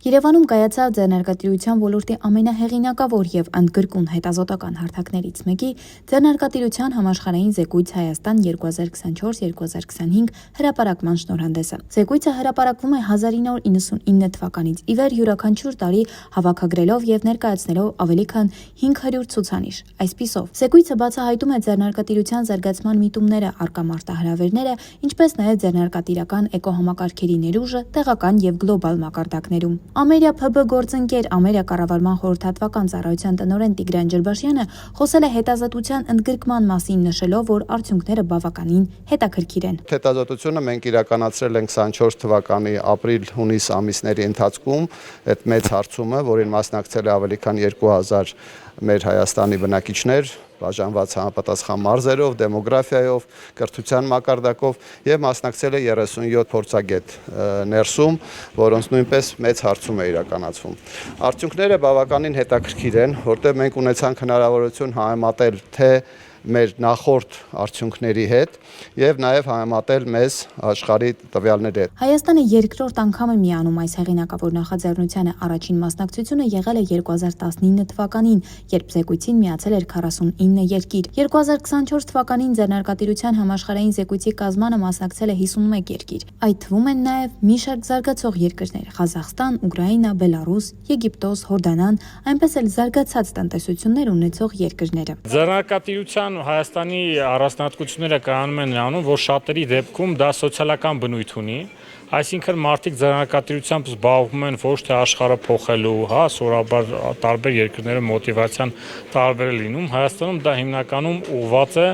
Երևանում կայացավ ձեռնարկատիրության ոլորտի ամենահեղինակավոր եւ ընդգրկուն հետազոտական հարթակներից մեկի ձեռնարկատիրության համաշխարհային զեկույց Հայաստան 2024-2025 հրապարակման շնորհանդեսը։ Զեկույցը հրապարակվում է 1999 թվականից ի վեր յուրաքանչյուր տարի հավաքագրելով եւ ներկայացնելով ավելի քան 500 ցուցանիշ։ Այսպիսով, զեկույցը բացահայտում է ձեռնարկատիրության զարգացման միտումները, առկա մարտահրավերները, ինչպես նաեւ ձեռնարկատիրական էկոհամակարգերի ներուժը տեղական եւ գլոբալ մակարդակներում։ Ամերիա ՓԲ գործընկեր Ամերիա կառավարման խորհրդատվական ծառայության տնօրեն Տիգրան Ջրբաշյանը խոսել է հետազոտության ընդգրկման մասին, նշելով, որ արդյունքները բավականին հետաքրքիր են։ Հետազոտությունը մենք իրականացրել ենք 24 թվականի ապրիլ-հունիս ամիսների ընթացքում այդ մեծ հարցումը, որին մասնակցել է ավելի քան 2000 մեր Հայաստանի բնակիչներ, բաժանված համապատասխան մարզերով, դեմոգրաֆիայով, կրթության մակարդակով եւ մասնակցել է 37 փորձագետ ներսում, որոնց նույնպես մեծ հարցում է իրականացվում։ Արդյունքները բավականին հետաքրքիր են, որտեղ մենք ունեցանք հնարավորություն համեմատել թե մեր նախորդ արդյունքների հետ եւ նաեւ համեմատել մեզ աշխարհի տվյալների հետ։ Հայաստանը երկրորդ անգամ է միանում այս հեղինակավոր նախաձեռնությանը, առաջին մասնակցությունը եղել է 2019 թվականին, երբ զեկույցին միացել էր 49 երկիր։ 2024 թվականին ձեռնարկատիրության համաշխարհային զեկույցի կազմանը մասնակցել է 51 երկիր։ Այդ թվում են նաեւ մի շարք զարգացող երկրներ՝ Ղազախստան, Ուկրաինա, Բելարուս, Եգիպտոս, Հորդանան, այնպես էլ զարգացած տնտեսություններ ունեցող երկրները։ Ձեռնարկատիրության Հայաստանի առանձնահատկությունները կայանում են նրանում, որ շատերի դեպքում դա սոցիալական բնույթ ունի, այսինքն մարդիկ ձեռնարկատիրությամբ զբաղվում են ոչ թե աշխարհը փոխելու, սովորաբար տարբեր երկրներում մոտիվացիան տարբեր է լինում, Հայաստանում դա հիմնականում ուղղված է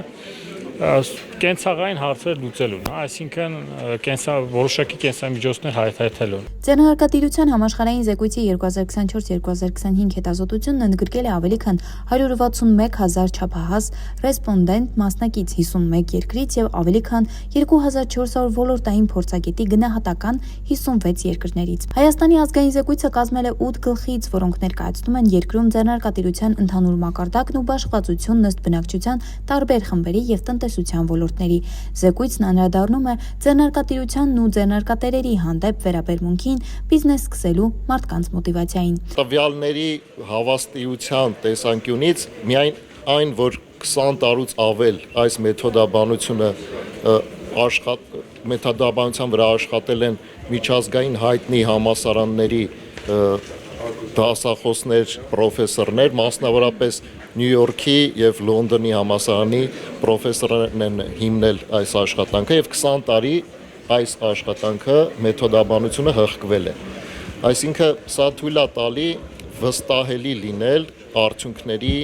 կենցաղային հարցեր լուծելուն, այսինքն որոշակի կենսամիջոցներ հայթայթելուն։ Ձեռնարկատիրության համաշխարհային զեկույցի 2024-2025 հետազոտությունն ընդգրկել է ավելի քան 161,000 չափահաս ռեսպոնդենտ մասնակից 51 երկրից եւ ավելի քան 2400 ոլորտային փորձագետի գնահատական 56 երկրներից։ Հայաստանի ազգային զեկույցը կազմել է 8 գլխից, որոնք ներկայացնում են երկրում ձեռնարկատիրության ընդհանուր մակարդակն ու բաշխվածությունն ըստ բնակչության տարբեր խմբերի եւ տնտեսության ոլորտների։ Զեկույցն անդրադառնում է ձեռնարկատիրությանն ու ձեռնարկատերերի հանդեպ վերաբերմունքին, բիզնես սկսելու մարդկանց մոտիվացիային։ Տվյալների հավաստիության տեսանկյունից միայն այն, որ 20 տարուց ավել այս մեթոդաբանության վրա աշխատել են միջազգային հայտնի համալսարանների դասախոսներ, պրոֆեսորներ, մասնավորապես Նյու Յորքի եւ Լոնդոնի համալսարանի պրոֆեսորներն են հիմնել այս աշխատանքը եւ 20 տարի այս աշխատանքը մեթոդաբանությունը հղկվել է։ Այսինքն սա թույլ է տալի վստահելի լինել արդյունքների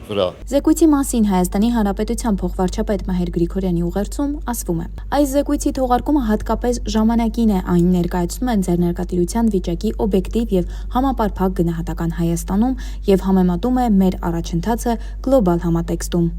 վրա։ Զեկույցի մասին Հայաստանի Հանրապետության փոխվարչապետ Մհեր Գրիգորյանի ուղերձում ասվում է. այս զեկույցի թողարկումը հատկապես ժամանակին է, այն ներկայացնում են ձեռնարկատիրության վիճակի օբյեկտիվ եւ համապարփակ գնահատական Հայաստանում եւ համեմատում է մեր առաջընթացը գլոբալ համատեքստում։